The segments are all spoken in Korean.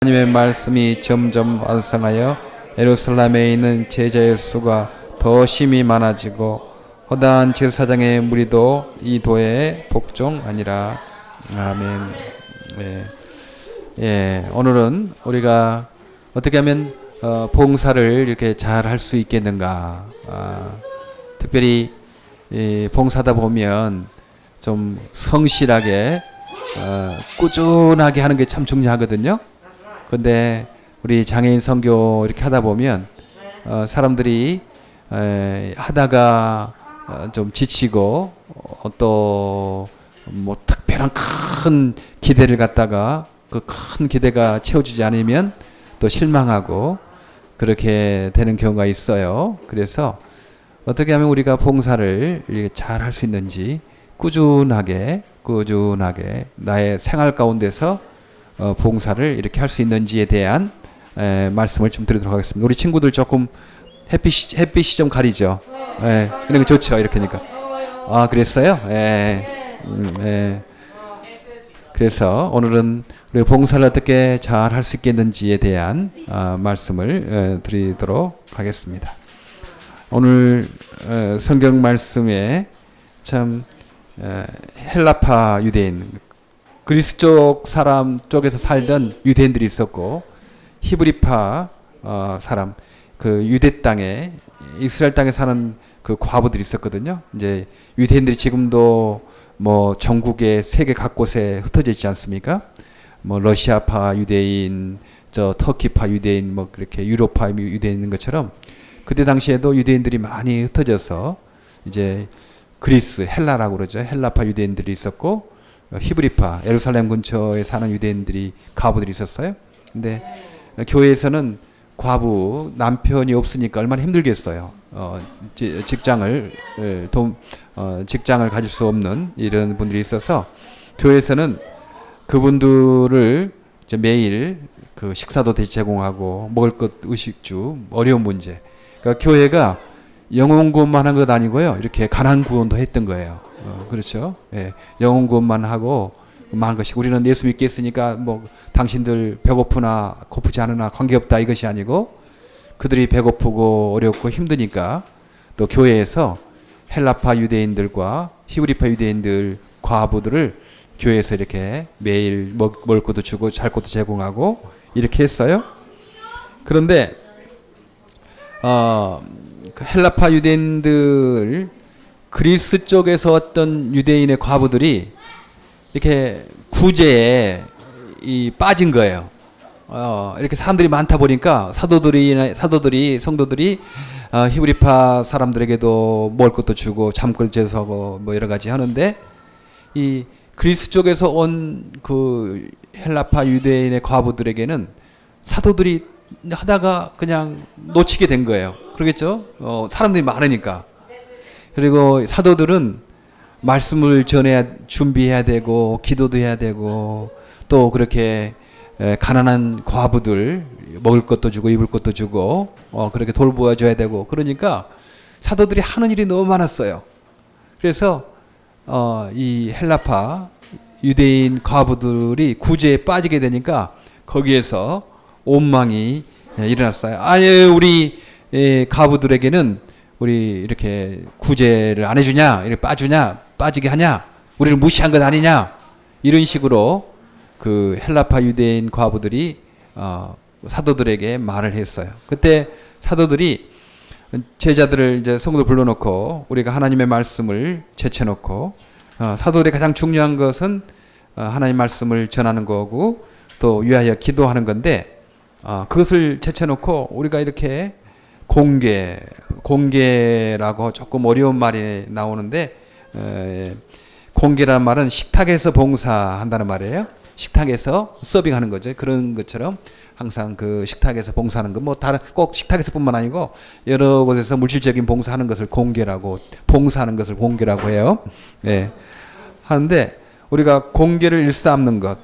하나님의 말씀이 점점 완성하여 예루살렘에 있는 제자의 수가 더 심히 많아지고 허다한 제사장의 무리도 이 도에 복종하니라. 아멘. 오늘은 우리가 어떻게 하면 봉사를 이렇게 잘 할 수 있겠는가. 특별히 봉사다 보면 좀 성실하게 꾸준하게 하는 게 참 중요하거든요. 근데 우리 장애인 선교 이렇게 하다 보면 사람들이 하다가 좀 지치고 또 뭐 특별한 큰 기대를 갖다가 그 큰 기대가 채워주지 않으면 또 실망하고 그렇게 되는 경우가 있어요. 그래서 어떻게 하면 우리가 봉사를 잘 할 수 있는지 꾸준하게 나의 생활 가운데서 봉사를 이렇게 할 수 있는지에 대한 말씀을 좀 드리도록 하겠습니다. 우리 친구들 조금 햇빛이 좀 가리죠. 이런 거 좋죠. 이렇게 하니까. 아, 그랬어요? 그래서 오늘은 우리 봉사를 어떻게 잘 할 수 있겠는지에 대한 말씀을 드리도록 하겠습니다. 오늘 성경 말씀에 참 헬라파 유대인, 그리스 쪽 사람 쪽에서 살던 유대인들이 있었고 히브리파 사람, 그 유대 땅에 이스라엘 땅에 사는 그 과부들이 있었거든요. 이제 유대인들이 지금도 뭐 전국의 세계 각곳에 흩어져 있지 않습니까? 뭐 러시아파 유대인, 저 터키파 유대인, 뭐 그렇게 유로파 유대인 있는 것처럼 그때 당시에도 유대인들이 많이 흩어져서 이제 그리스, 헬라라고 그러죠. 헬라파 유대인들이 있었고 히브리파, 예루살렘 근처에 사는 유대인들이 과부들이 있었어요. 근데 교회에서는 과부 남편이 없으니까 얼마나 힘들겠어요. 직장을 가질 수 없는 이런 분들이 있어서 교회에서는 그분들을 이제 매일 그 식사도 제공하고 먹을 것 의식주 어려운 문제. 그러니까 교회가 영혼 구원만 한 것 아니고요. 이렇게 가난 구원도 했던 거예요. 그렇죠. 영혼 구원만 하고 많은 것이, 우리는 예수 믿겠으니까 뭐 당신들 배고프나 고프지 않으나 관계없다 이것이 아니고 그들이 배고프고 어렵고 힘드니까 또 교회에서 헬라파 유대인들과 히브리파 유대인들 과부들을 교회에서 이렇게 매일 먹을 것도 주고 잘 것도 제공하고 이렇게 했어요. 그런데 그 헬라파 유대인들, 그리스 쪽에서 어떤 유대인의 과부들이 이렇게 구제에 빠진 거예요. 이렇게 사람들이 많다 보니까 성도들이 히브리파 사람들에게도 먹을 것도 주고 잠걸 제수하고 뭐 여러 가지 하는데, 이 그리스 쪽에서 온 그 헬라파 유대인의 과부들에게는 사도들이 하다가 그냥 놓치게 된 거예요. 그러겠죠? 사람들이 많으니까. 그리고 사도들은 말씀을 준비해야 되고 기도도 해야 되고 또 그렇게 가난한 과부들 먹을 것도 주고 입을 것도 주고 그렇게 돌보아줘야 되고, 그러니까 사도들이 하는 일이 너무 많았어요. 그래서 이 헬라파 유대인 과부들이 구제에 빠지게 되니까 거기에서 원망이 일어났어요. 아니, 우리 과부들에게는 우리 이렇게 구제를 안 해주냐, 이렇게 빠지게 하냐, 우리를 무시한 것 아니냐, 이런 식으로 그 헬라파 유대인 과부들이 사도들에게 말을 했어요. 그때 사도들이 제자들을 이제 성도 불러놓고 우리가 하나님의 말씀을 제쳐놓고, 사도들이 가장 중요한 것은 하나님 말씀을 전하는 거고 또 위하여 기도하는 건데, 그것을 제쳐놓고 우리가 이렇게 공개라고 조금 어려운 말이 나오는데, 공개란 말은 식탁에서 봉사한다는 말이에요. 식탁에서 서빙하는 거죠. 그런 것처럼 항상 그 식탁에서 봉사하는 거, 뭐 다른 꼭 식탁에서뿐만 아니고 여러 곳에서 물질적인 봉사하는 것을 공개라고, 봉사하는 것을 공개라고 해요. 하는데 우리가 공개를 일삼는 것,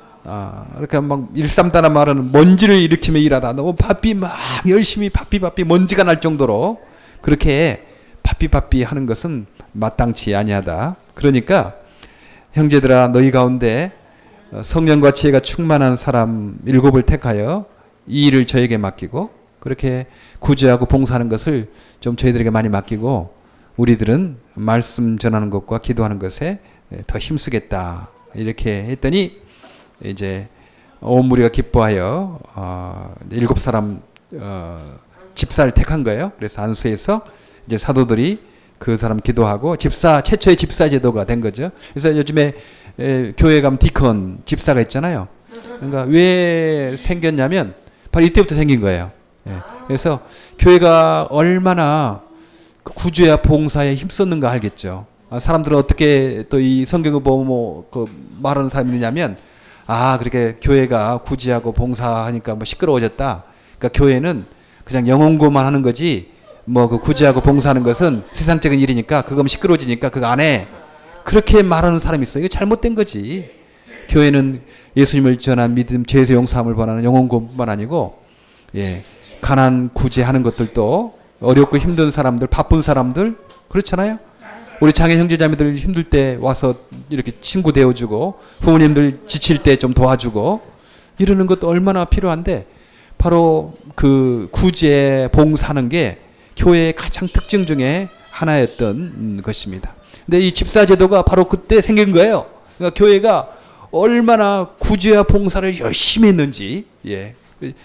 이렇게 막 일삼다는 말은 먼지를 일으키며 일하다, 너무 막 열심히 바삐 먼지가 날 정도로 그렇게 바삐 하는 것은 마땅치 아니하다. 그러니까 형제들아, 너희 가운데 성령과 지혜가 충만한 사람 7을 택하여 이 일을 저에게 맡기고 그렇게 구제하고 봉사하는 것을 좀 저희들에게 많이 맡기고 우리들은 말씀 전하는 것과 기도하는 것에 더 힘쓰겠다. 이렇게 했더니 이제 온 무리가 기뻐하여 7사람 집사를 택한 거예요. 그래서 안수해서 이제 사도들이 그 사람 기도하고 최초의 집사 제도가 된 거죠. 그래서 요즘에 교회 가면 디컨 집사가 있잖아요. 그러니까 왜 생겼냐면 바로 이때부터 생긴 거예요. 그래서 교회가 얼마나 구제와 봉사에 힘썼는가 알겠죠. 사람들은 어떻게 또 이 성경을 보고 말하는 사람이 있느냐면 그렇게 교회가 구제하고 봉사하니까 시끄러워졌다. 그러니까 교회는 그냥 영혼구만 하는 거지 그 구제하고 봉사하는 것은 세상적인 일이니까 그거 시끄러워지니까 그거 안 해. 그렇게 말하는 사람이 있어요. 이거 잘못된 거지. 교회는 예수님을 전한 믿음, 죄에서 용서함을 권하는 영혼구뿐만 아니고 가난 구제하는 것들도 어렵고 힘든 사람들, 바쁜 사람들 그렇잖아요. 우리 장애 형제자매들 힘들 때 와서 이렇게 친구 되어주고 부모님들 지칠 때 좀 도와주고 이러는 것도 얼마나 필요한데 바로 그 구제 봉사하는 게 교회의 가장 특징 중에 하나였던 것입니다. 근데 이 집사제도가 바로 그때 생긴 거예요. 그러니까 교회가 얼마나 구제와 봉사를 열심히 했는지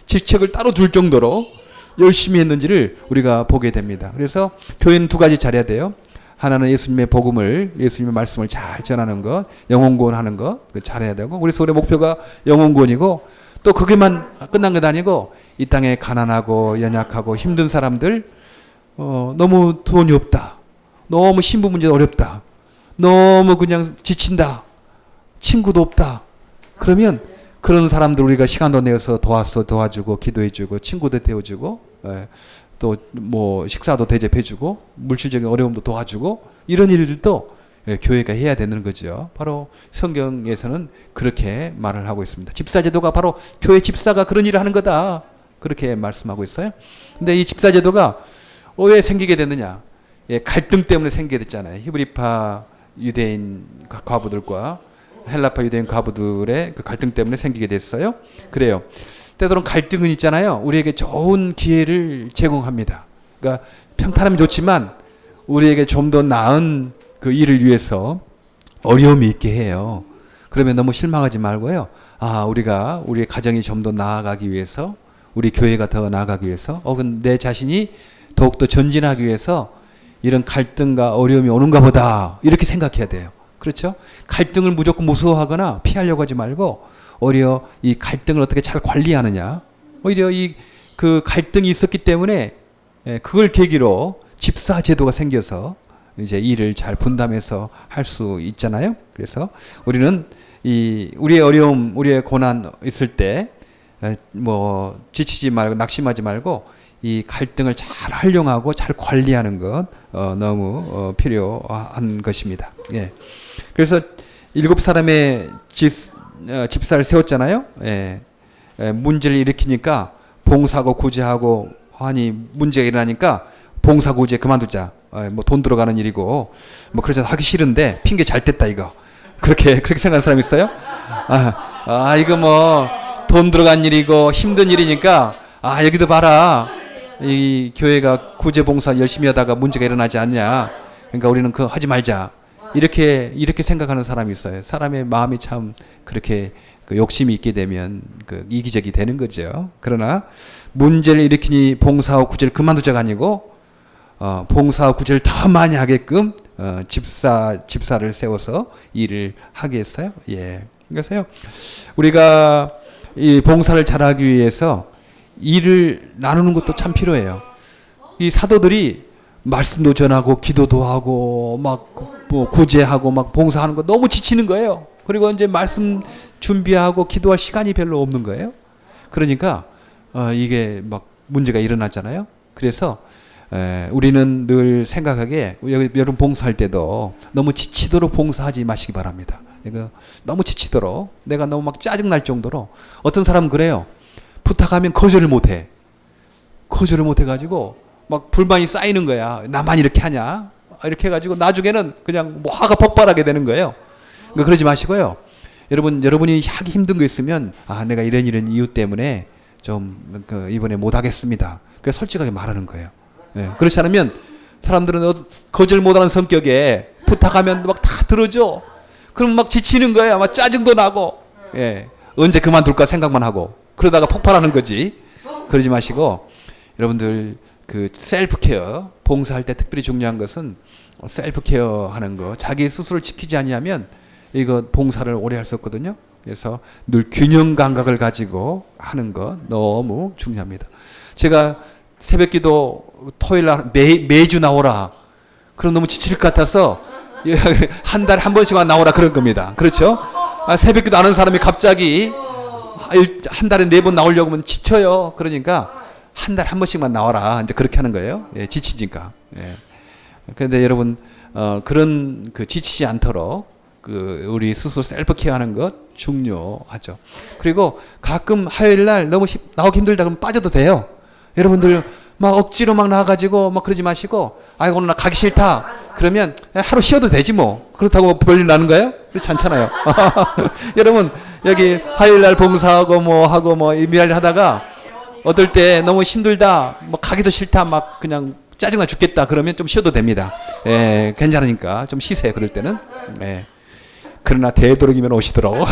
직책을 따로 둘 정도로 열심히 했는지를 우리가 보게 됩니다. 그래서 교회는 2가지 잘해야 돼요. 하나는 예수님의 복음을, 예수님의 말씀을 잘 전하는 것, 영혼구원하는 것 잘해야 되고, 그래서 우리의 목표가 영혼구원이고 또 그게만 끝난 것 아니고 이 땅에 가난하고 연약하고 힘든 사람들 너무 돈이 없다, 너무 신부 문제 어렵다, 너무 그냥 지친다, 친구도 없다. 그러면 그런 사람들 우리가 시간도 내어서 도와주고 기도해주고 친구도 되어주고 또 식사도 대접해주고 물질적인 어려움도 도와주고 이런 일들도 교회가 해야 되는 거죠. 바로 성경에서는 그렇게 말을 하고 있습니다. 집사제도가 바로 교회 집사가 그런 일을 하는 거다. 그렇게 말씀하고 있어요. 근데 이 집사제도가 왜 생기게 됐느냐? 갈등 때문에 생기게 됐잖아요. 히브리파 유대인 과부들과 헬라파 유대인 과부들의 그 갈등 때문에 생기게 됐어요. 그래요. 때로는 갈등은 있잖아요. 우리에게 좋은 기회를 제공합니다. 그러니까 평탄하면 좋지만 우리에게 좀 더 나은 그 일을 위해서 어려움이 있게 해요. 그러면 너무 실망하지 말고요. 우리가 우리의 가정이 좀 더 나아가기 위해서, 우리 교회가 더 나아가기 위해서, 혹은 내 자신이 더욱더 전진하기 위해서 이런 갈등과 어려움이 오는가 보다 이렇게 생각해야 돼요. 그렇죠? 갈등을 무조건 무서워하거나 피하려고 하지 말고 오히려 이 갈등을 어떻게 잘 관리하느냐, 오히려 그 갈등이 있었기 때문에 그걸 계기로 집사 제도가 생겨서 이제 일을 잘 분담해서 할 수 있잖아요. 그래서 우리는 우리의 어려움, 우리의 고난 있을 때 지치지 말고 낙심하지 말고 이 갈등을 잘 활용하고 잘 관리하는 것 너무 필요한 것입니다. 그래서 7사람의 집사를 세웠잖아요. 문제를 일으키니까 봉사하고 구제하고 하니 문제가 일어나니까 봉사 구제 그만두자. 돈 들어가는 일이고 그래서 하기 싫은데 핑계 잘 댔다 이거. 그렇게 생각하는 사람 있어요? 이거 돈 들어간 일이고 힘든 일이니까 여기도 봐라. 이 교회가 구제 봉사 열심히 하다가 문제가 일어나지 않냐. 그러니까 우리는 그거 하지 말자. 이렇게 생각하는 사람이 있어요. 사람의 마음이 참 그렇게 욕심이 있게 되면 이기적이 되는 거죠. 그러나 문제를 일으키니 봉사와 구제를 그만두자가 아니고 봉사와 구제를 더 많이 하게끔 집사를 세워서 일을 하게 했어요. 그래서요, 우리가 이 봉사를 잘하기 위해서 일을 나누는 것도 참 필요해요. 이 사도들이 말씀도 전하고 기도도 하고 구제하고 봉사하는 거 너무 지치는 거예요. 그리고 이제 말씀 준비하고 기도할 시간이 별로 없는 거예요. 그러니까 이게 문제가 일어나잖아요. 그래서 우리는 늘 생각하기에 여러분 봉사할 때도 너무 지치도록 봉사하지 마시기 바랍니다. 너무 지치도록 내가 너무 짜증날 정도로 어떤 사람은 그래요. 부탁하면 거절을 못해. 거절을 못해가지고 불만이 쌓이는 거야. 나만 이렇게 하냐? 이렇게 해가지고 나중에는 그냥 화가 폭발하게 되는 거예요. 그러지 마시고요. 여러분이 하기 힘든 거 있으면 내가 이런 이유 때문에 좀 이번에 못 하겠습니다. 그래서 솔직하게 말하는 거예요. 예. 그렇지 않으면 사람들은 거절 못하는 성격에 부탁하면 막 다 들어줘. 그럼 막 지치는 거예요. 막 짜증도 나고, 예. 언제 그만둘까 생각만 하고 그러다가 폭발하는 거지. 그러지 마시고 여러분들 셀프 케어 봉사할 때 특별히 중요한 것은 셀프 케어 하는 거. 자기 스스로를 지키지 않으면 이거 봉사를 오래 할 수 없거든요. 그래서 늘 균형 감각을 가지고 하는 거 너무 중요합니다. 제가 새벽기도 토요일 날 매주 나오라. 그럼 너무 지칠 것 같아서 한 달에 한 번씩만 나오라 그런 겁니다. 그렇죠? 새벽기도 아는 사람이 갑자기 한 달에 4번 나오려고 하면 지쳐요. 그러니까 한 달에 한 번씩만 나와라. 이제 그렇게 하는 거예요. 예, 지치니까. 예. 그런데 여러분 그런 지치지 않도록 우리 스스로 셀프 케어하는 것 중요하죠. 그리고 가끔 화요일 날 너무 나오기 힘들다 그러면 빠져도 돼요. 여러분들 막 억지로 막 나와가지고 막 그러지 마시고 아이고 오늘 나 가기 싫다 그러면 하루 쉬어도 되지 뭐. 그렇다고 별일 나는 거예요? 그렇지 않잖아요. 여러분 여기 화요일 날 봉사하고 뭐 하고 뭐 일을 하다가 어떨 때 너무 힘들다 뭐 가기도 싫다 막 그냥 짜증나 죽겠다 그러면 좀 쉬어도 됩니다. 예, 괜찮으니까 좀 쉬세요. 그럴 때는. 예. 그러나 되도록이면 오시더라고.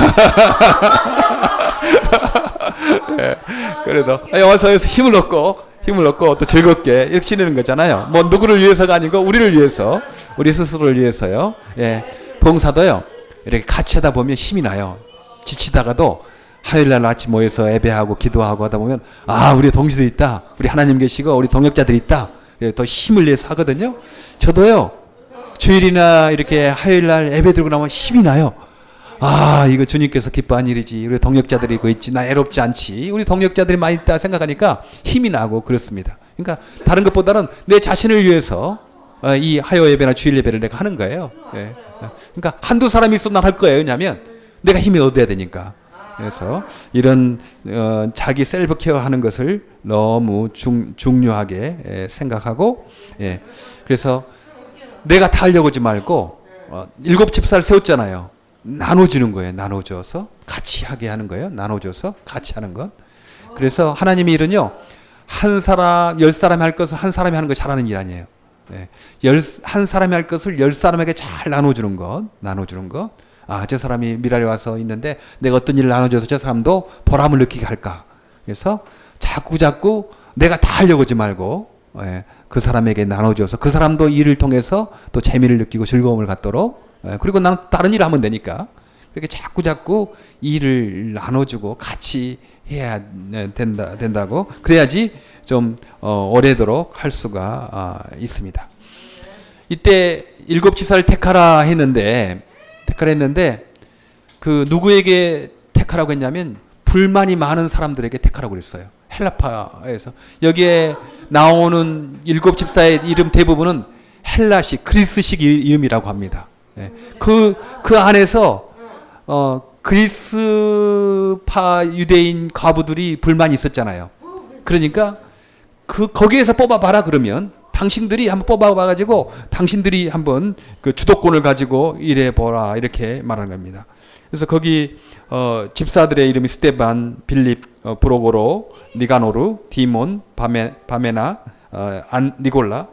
예, 그래도 와서 힘을 얻고 또 즐겁게 이렇게 지내는 거잖아요. 뭐 누구를 위해서가 아니고 우리를 위해서, 우리 스스로를 위해서요. 예, 봉사도요. 이렇게 같이 하다 보면 힘이 나요. 지치다가도 화요일날 아침 모여서 예배하고 기도하고 하다 보면 우리 동지들 있다, 우리 하나님 계시고 우리 동역자들 있다. 예, 더 힘을 내서 하거든요. 저도요. 주일이나 이렇게 화요일날 예배 드리고 나면 힘이 나요. 이거 주님께서 기뻐한 일이지. 우리 동역자들이 있고 있지. 나 애롭지 않지. 우리 동역자들이 많이 있다 생각하니까 힘이 나고 그렇습니다. 그러니까 다른 것보다는 내 자신을 위해서 이 화요 예배나 주일 예배를 내가 하는 거예요. 예. 그러니까 한두 사람이 있어 난 할 거예요. 왜냐하면 내가 힘이 얻어야 되니까. 그래서 이런 자기 셀프 케어 하는 것을 너무 중요하게 생각하고, 예. 그래서 내가 다 하려고 하지 말고 7 집사를 세웠잖아요. 나눠주는 거예요. 나눠줘서 같이 하게 하는 거예요. 나눠줘서 같이 하는 것. 그래서 하나님의 일은요, 한 사람 10사람이 할 것을 한 사람이 하는 거 잘하는 일 아니에요. 네. 한 사람이 할 것을 10사람에게 잘 나눠주는 것. 저 사람이 미랄에 와서 있는데 내가 어떤 일을 나눠줘서 저 사람도 보람을 느끼게 할까. 그래서 자꾸 내가 다 하려고 하지 말고, 예, 그 사람에게 나눠줘서 그 사람도 일을 통해서 또 재미를 느끼고 즐거움을 갖도록, 그리고 나는 다른 일을 하면 되니까 그렇게 자꾸 일을 나눠주고 같이 해야 된다고. 그래야지 좀 오래도록 할 수가 있습니다. 이때 7 지사를 택하라 했는데 그 누구에게 택하라고 했냐면 불만이 많은 사람들에게 택하라고 그랬어요. 헬라파에서 여기에 나오는 7 집사의 이름 대부분은 헬라식, 그리스식 이름이라고 합니다. 예. 그 안에서 그리스파 유대인 과부들이 불만이 있었잖아요. 그러니까 거기에서 뽑아봐라 그러면 당신들이 한번 뽑아봐가지고 당신들이 한번 그 주도권을 가지고 일해보라 이렇게 말하는 겁니다. 그래서 거기 집사들의 이름이 스테반, 빌립, 브로고로, 니가노르, 디몬, 바메나, 니골라,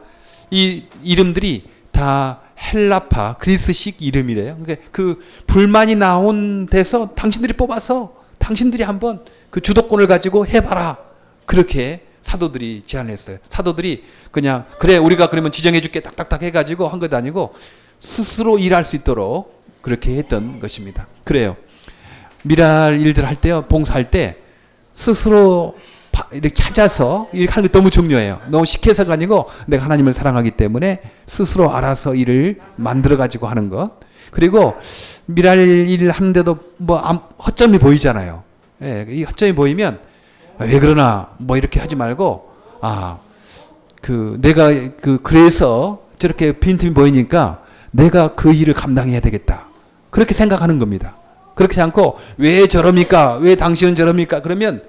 이 이름들이 다 헬라파 그리스식 이름이래요. 그러니까 그 불만이 나온 데서 당신들이 뽑아서 당신들이 한번 그 주도권을 가지고 해봐라. 그렇게 사도들이 제안했어요. 사도들이 그냥 그래 우리가 그러면 지정해줄게 딱딱딱 해가지고 한 것도 아니고 스스로 일할 수 있도록 그렇게 했던 것입니다. 그래요. 미랄 일들 할 때요, 봉사할 때 스스로 이렇게 찾아서 이렇게 하는 게 너무 중요해요. 너무 시켜서가 아니고 내가 하나님을 사랑하기 때문에 스스로 알아서 일을 만들어 가지고 하는 것. 그리고 미랄 일을 하는데도 뭐 허점이 보이잖아요. 예, 이 허점이 보이면 왜 그러나 뭐 이렇게 하지 말고 내가 그래서 저렇게 빈틈이 보이니까 내가 그 일을 감당해야 되겠다. 그렇게 생각하는 겁니다. 그렇지 않고 왜 저럽니까? 왜 당신은 저럽니까? 그러면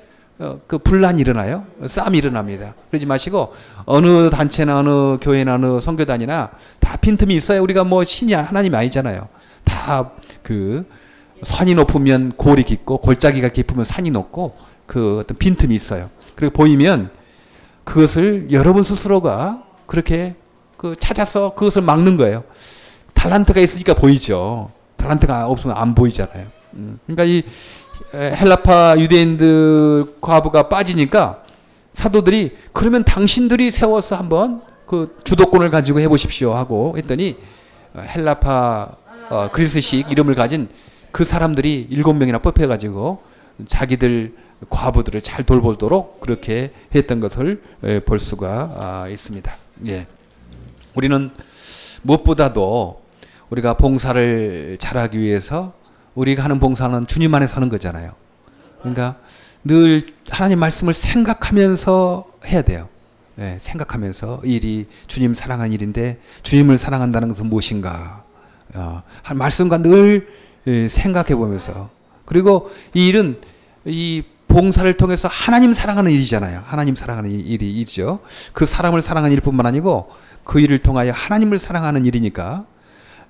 그 분란이 일어나요. 싸움이 일어납니다. 그러지 마시고 어느 단체나 어느 교회나 어느 선교단이나 다 빈틈이 있어요. 우리가 뭐 신이 하나님이 아니잖아요. 다 산이 높으면 골이 깊고 골짜기가 깊으면 산이 높고 그 어떤 빈틈이 있어요. 그리고 보이면 그것을 여러분 스스로가 그렇게 그 찾아서 그것을 막는 거예요. 달란트가 있으니까 보이죠. 달란트가 없으면 안 보이잖아요. 그러니까 이 헬라파 유대인들 과부가 빠지니까 사도들이 그러면 당신들이 세워서 한번 그 주도권을 가지고 해보십시오 하고 했더니 헬라파 그리스식 이름을 가진 그 사람들이 7명이나 뽑혀가지고 자기들 과부들을 잘 돌보도록 그렇게 했던 것을 볼 수가 있습니다. 예. 우리는 무엇보다도 우리가 봉사를 잘하기 위해서 우리가 하는 봉사는 주님 안에 사는 거잖아요. 그러니까 늘 하나님 말씀을 생각하면서 해야 돼요. 예, 생각하면서 일이 주님 사랑하는 일인데 주님을 사랑한다는 것은 무엇인가? 말씀과 늘 생각해 보면서 그리고 이 일은 이 봉사를 통해서 하나님 사랑하는 일이잖아요. 하나님 사랑하는 일이죠. 그 사람을 사랑하는 일뿐만 아니고 그 일을 통하여 하나님을 사랑하는 일이니까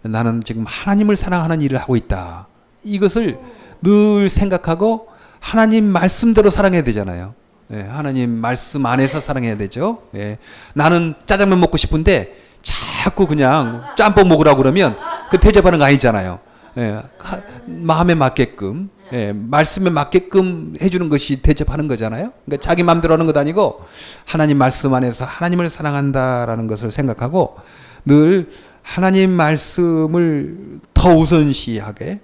나는 지금 하나님을 사랑하는 일을 하고 있다. 이것을 늘 생각하고 하나님 말씀대로 사랑해야 되잖아요. 예, 하나님 말씀 안에서 사랑해야 되죠. 예, 나는 짜장면 먹고 싶은데 자꾸 그냥 짬뽕 먹으라고 그러면 그 대접하는 거 아니잖아요. 예, 마음에 맞게끔, 예, 말씀에 맞게끔 해주는 것이 대접하는 거잖아요. 그러니까 자기 마음대로 하는 것 아니고 하나님 말씀 안에서 하나님을 사랑한다라는 것을 생각하고 늘 하나님 말씀을 더 우선시하게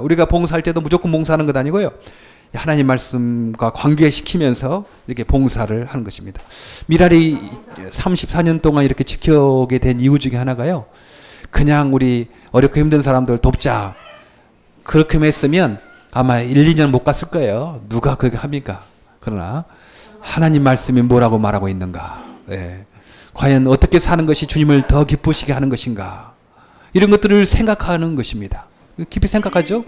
우리가 봉사할 때도 무조건 봉사하는 것 아니고요. 하나님 말씀과 관계시키면서 이렇게 봉사를 하는 것입니다. 미랄이 34년 동안 이렇게 지켜오게 된 이유 중에 하나가요. 그냥 우리 어렵고 힘든 사람들 돕자. 그렇게만 했으면 아마 1, 2년 못 갔을 거예요. 누가 그렇게 합니까? 그러나 하나님 말씀이 뭐라고 말하고 있는가? 예. 과연 어떻게 사는 것이 주님을 더 기쁘시게 하는 것인가? 이런 것들을 생각하는 것입니다. 깊이 생각하죠?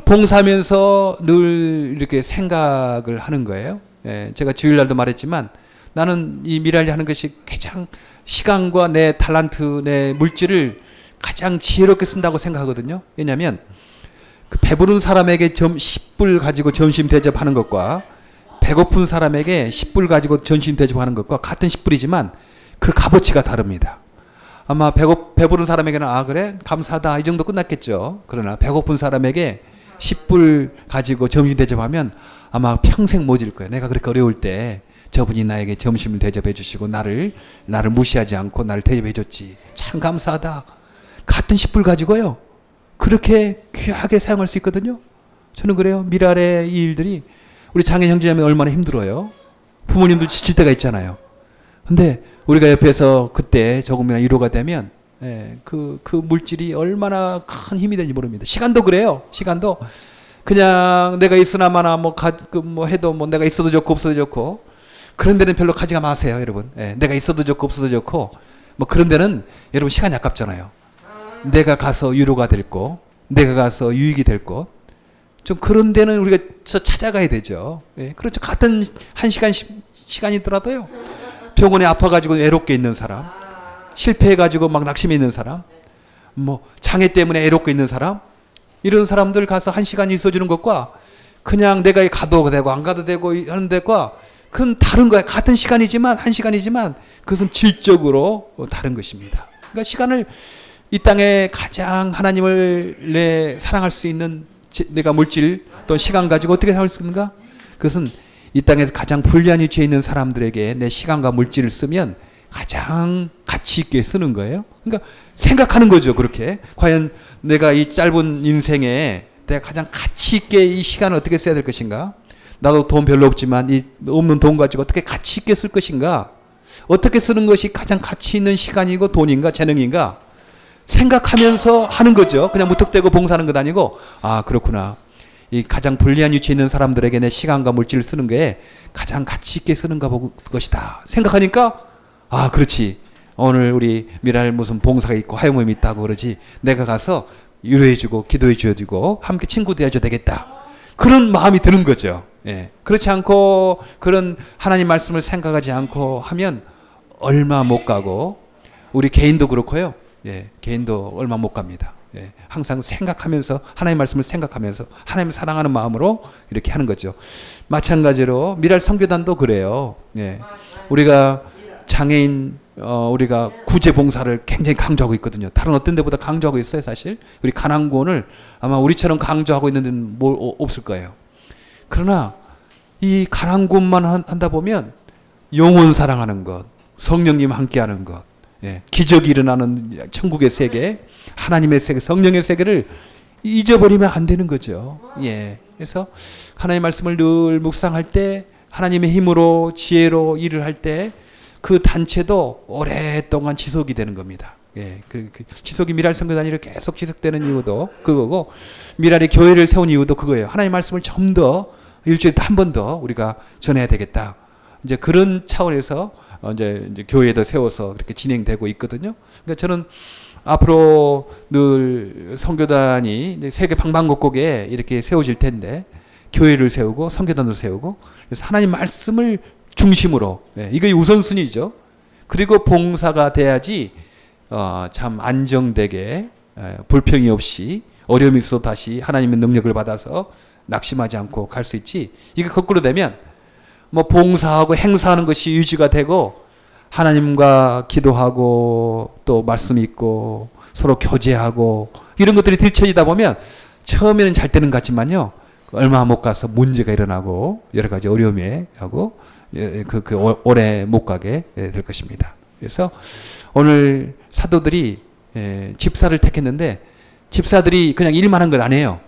봉사하면서 늘 이렇게 생각을 하는 거예요. 예, 제가 주일날도 말했지만 나는 이 미랄리 하는 것이 가장 시간과 내 탤런트, 내 물질을 가장 지혜롭게 쓴다고 생각하거든요. 왜냐하면 그 배부른 사람에게 10불 가지고 점심 대접하는 것과 배고픈 사람에게 10불 가지고 점심 대접하는 것과 같은 10불이지만 그 값어치가 다릅니다. 아마 배부른 사람에게는 아 그래? 감사하다 이 정도 끝났겠죠. 그러나 배고픈 사람에게 10불 가지고 점심 대접하면 아마 평생 못 잊을 거예요. 내가 그렇게 어려울 때 저분이 나에게 점심을 대접해 주시고 나를 무시하지 않고 나를 대접해 줬지. 참 감사하다. 같은 10불 가지고요. 그렇게 귀하게 사용할 수 있거든요. 저는 그래요. 미랄의 이 일들이 우리 장애 형제자매 얼마나 힘들어요. 부모님들 지칠 때가 있잖아요. 근데 우리가 옆에서 그때 조금이나 위로가 되면 그 물질이 얼마나 큰 힘이 되는지 모릅니다. 시간도 그래요. 시간도 그냥 내가 있으나 마나 뭐 해도 뭐 내가 있어도 좋고 없어도 좋고 그런 데는 별로 가지가 마세요, 여러분. 내가 있어도 좋고 없어도 좋고 뭐 그런 데는 여러분 시간이 아깝잖아요. 내가 가서 위로가 될 곳, 내가 가서 유익이 될 곳, 좀 그런 데는 우리가 찾아가야 되죠. 그렇죠. 같은 한 시간이더라도요. 병원에 아파가지고 외롭게 있는 사람, 실패해가지고 막 낙심해 있는 사람, 뭐 장애 때문에 외롭게 있는 사람, 이런 사람들 가서 한 시간 있어주는 것과 그냥 내가 가도 되고 안 가도 되고 하는 데과 그건 다른 거야. 같은 시간이지만 한 시간이지만 그것은 질적으로 다른 것입니다. 그러니까 시간을 이 땅에 가장 하나님을 사랑할 수 있는 내가 물질 또 시간 가지고 어떻게 사용할 수 있는가? 그것은 이 땅에서 가장 불리한 위치에 있는 사람들에게 내 시간과 물질을 쓰면 가장 가치 있게 쓰는 거예요. 그러니까 생각하는 거죠. 그렇게 과연 내가 이 짧은 인생에 내가 가장 가치 있게 이 시간을 어떻게 써야 될 것인가? 나도 돈 별로 없지만 이 없는 돈 가지고 어떻게 가치 있게 쓸 것인가? 어떻게 쓰는 것이 가장 가치 있는 시간이고 돈인가 재능인가? 생각하면서 하는 거죠. 그냥 무턱대고 봉사하는 것 아니고 아 그렇구나. 이 가장 불리한 위치에 있는 사람들에게 내 시간과 물질을 쓰는 게 가장 가치 있게 쓰는가 볼 것이다. 생각하니까 아 그렇지. 오늘 우리 미랄 무슨 봉사가 있고 하여모임이 있다고 그러지. 내가 가서 위로해주고 기도해주고 함께 친구도 해줘야 되겠다. 그런 마음이 드는 거죠. 예. 그렇지 않고 그런 하나님 말씀을 생각하지 않고 하면 얼마 못 가고 우리 개인도 그렇고요. 예. 개인도 얼마 못 갑니다. 예, 항상 생각하면서 하나님의 말씀을 생각하면서 하나님을 사랑하는 마음으로 이렇게 하는 거죠. 마찬가지로 미랄 선교단도 그래요. 예, 우리가 장애인 우리가 구제 봉사를 굉장히 강조하고 있거든요. 다른 어떤 데보다 강조하고 있어요, 사실. 우리 가난구원을 아마 우리처럼 강조하고 있는 데는 없을 거예요. 그러나 이 가난구원만 한다 보면 영혼 사랑하는 것, 성령님 함께하는 것, 예, 기적이 일어나는 천국의 세계, 하나님의 세계, 성령의 세계를 잊어버리면 안 되는 거죠. 예, 그래서 하나님의 말씀을 늘 묵상할 때, 하나님의 힘으로 지혜로 일을 할 때 그 단체도 오랫동안 지속이 되는 겁니다. 예, 그 지속이 미랄 선교단위로 계속 지속되는 이유도 그거고, 미랄이 교회를 세운 이유도 그거예요. 하나님의 말씀을 좀 더 일주일에 한 번 더 우리가 전해야 되겠다. 이제 그런 차원에서 이제 교회도 세워서 그렇게 진행되고 있거든요. 그러니까 저는 앞으로 늘 선교단이 이제 세계 방방곡곡에 이렇게 세워질 텐데, 교회를 세우고 선교단을 세우고, 그래서 하나님 말씀을 중심으로, 예, 이게 우선순위죠. 그리고 봉사가 돼야지 참 안정되게, 불평이 없이 어려움이 있어도 다시 하나님의 능력을 받아서 낙심하지 않고 갈 수 있지. 이게 거꾸로 되면 뭐 봉사하고 행사하는 것이 유지가 되고, 하나님과 기도하고 또 말씀 있고 서로 교제하고 이런 것들이 뒤처지다 보면 처음에는 잘 되는 것 같지만요, 얼마 못 가서 문제가 일어나고 여러 가지 어려움이 하고 오래 못 가게 될 것입니다. 그래서 오늘 사도들이 집사를 택했는데, 집사들이 그냥 일만 한 건 아니에요.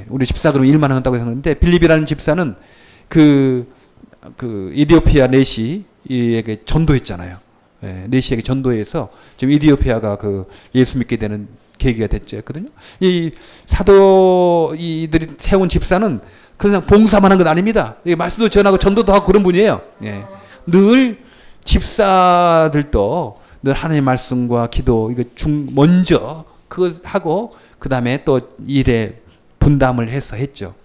우리 집사 그럼 일만 한다고 했는데, 빌립이라는 집사는 그 이디오피아 내시에게 전도했잖아요. 내시에게 전도해서 지금 이디오피아가 그 예수 믿게 되는 계기가 됐거든요. 이 사도이들이 세운 집사는 그냥 봉사만 한 건 아닙니다. 말씀도 전하고 전도도 하고 그런 분이에요. 예. 늘 집사들도 늘 하나님의 말씀과 기도 이거 먼저 그거 하고 그 다음에 또 일에 분담을 해서 했죠.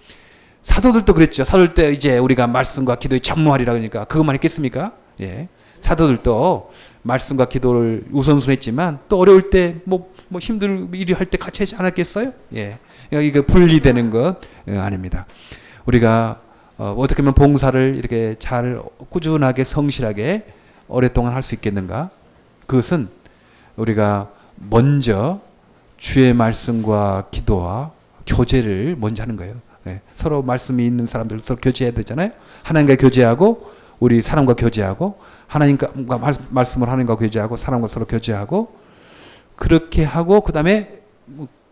사도들도 그랬죠. 사도들 때 이제 우리가 말씀과 기도에 전무하리라 그러니까 그것만 했겠습니까? 예. 사도들도 말씀과 기도를 우선순했지만 또 어려울 때 뭐 힘들 일이 할 때 같이 하지 않았겠어요? 예. 이게 분리되는 것 아닙니다. 우리가 어떻게 하면 봉사를 이렇게 잘 꾸준하게 성실하게 오랫동안 할 수 있겠는가? 그것은 우리가 먼저 주의 말씀과 기도와 교제를 먼저 하는 거예요. 예. 서로 말씀이 있는 사람들 서로 교제해야 되잖아요. 하나님과 교제하고 우리 사람과 교제하고 하나님과 말씀을 하나님과 교제하고 사람과 서로 교제하고 그렇게 하고 그 다음에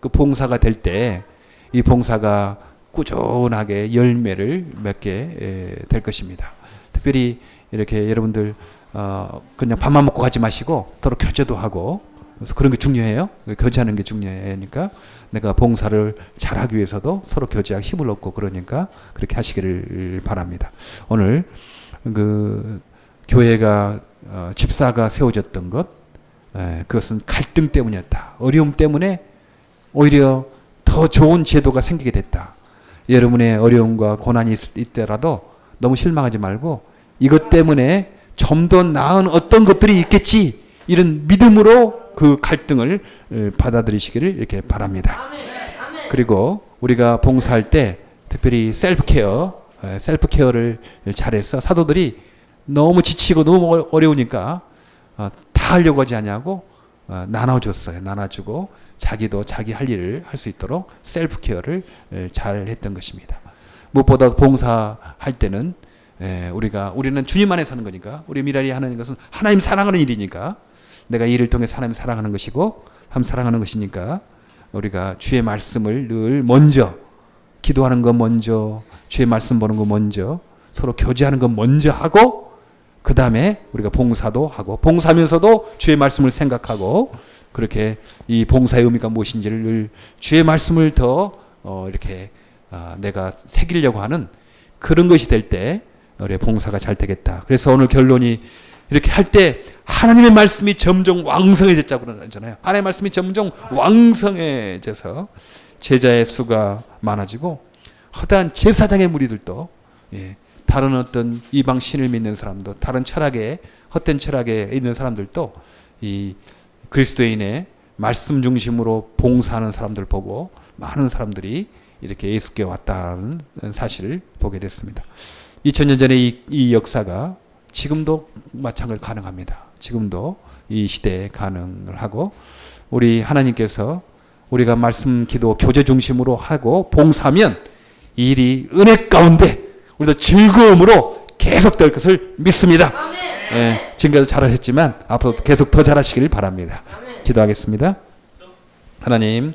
그 봉사가 될 때 이 봉사가 꾸준하게 열매를 맺게 될 것입니다. 특별히 이렇게 여러분들 그냥 밥만 먹고 가지 마시고 서로 교제도 하고, 그래서 그런 게 중요해요. 교제하는 게 중요하니까 내가 봉사를 잘하기 위해서도 서로 교제하고 힘을 얻고 그러니까 그렇게 하시기를 바랍니다. 오늘 그 교회가 집사가 세워졌던 것, 그것은 갈등 때문이었다. 어려움 때문에 오히려 더 좋은 제도가 생기게 됐다. 여러분의 어려움과 고난이 있더라도 너무 실망하지 말고 이것 때문에 좀 더 나은 어떤 것들이 있겠지, 이런 믿음으로 그 갈등을 받아들이시기를 이렇게 바랍니다. 그리고 우리가 봉사할 때 특별히 셀프케어를 잘해서 사도들이 너무 지치고 너무 어려우니까 다 하려고 하지 않냐고 나눠줬어요. 나눠주고 자기도 자기 할 일을 할 수 있도록 셀프케어를 잘 했던 것입니다. 무엇보다 봉사할 때는 우리는 주님 안에 사는 거니까, 우리 미랄이 하는 것은 하나님 사랑하는 일이니까, 내가 이 일을 통해서 하나님 사랑하는 것이고 하나님 사랑하는 것이니까 우리가 주의 말씀을 늘 먼저, 기도하는 것 먼저, 주의 말씀 보는 것 먼저, 서로 교제하는 것 먼저 하고 그 다음에 우리가 봉사도 하고, 봉사하면서도 주의 말씀을 생각하고, 그렇게 이 봉사의 의미가 무엇인지를 늘 주의 말씀을 더 이렇게 내가 새기려고 하는 그런 것이 될 때 우리의 봉사가 잘 되겠다. 그래서 오늘 결론이 이렇게 할 때 하나님의 말씀이 점점 왕성해졌다고 그러잖아요. 하나님의 말씀이 점점 왕성해져서 제자의 수가 많아지고 허다한 제사장의 무리들도, 다른 어떤 이방 신을 믿는 사람도, 다른 철학에 헛된 철학에 있는 사람들도 이 그리스도인의 말씀 중심으로 봉사하는 사람들 보고 많은 사람들이 이렇게 예수께 왔다는 사실을 보게 됐습니다. 2000년 전에 이 역사가 지금도 마찬가지로 가능합니다. 지금도 이 시대에 가능을 하고 우리 하나님께서 우리가 말씀, 기도, 교제 중심으로 하고 봉사하면 이 일이 은혜 가운데 우리도 즐거움으로 계속될 것을 믿습니다. 예, 지금까지 잘하셨지만 앞으로 계속 더 잘하시길 바랍니다. 기도하겠습니다. 하나님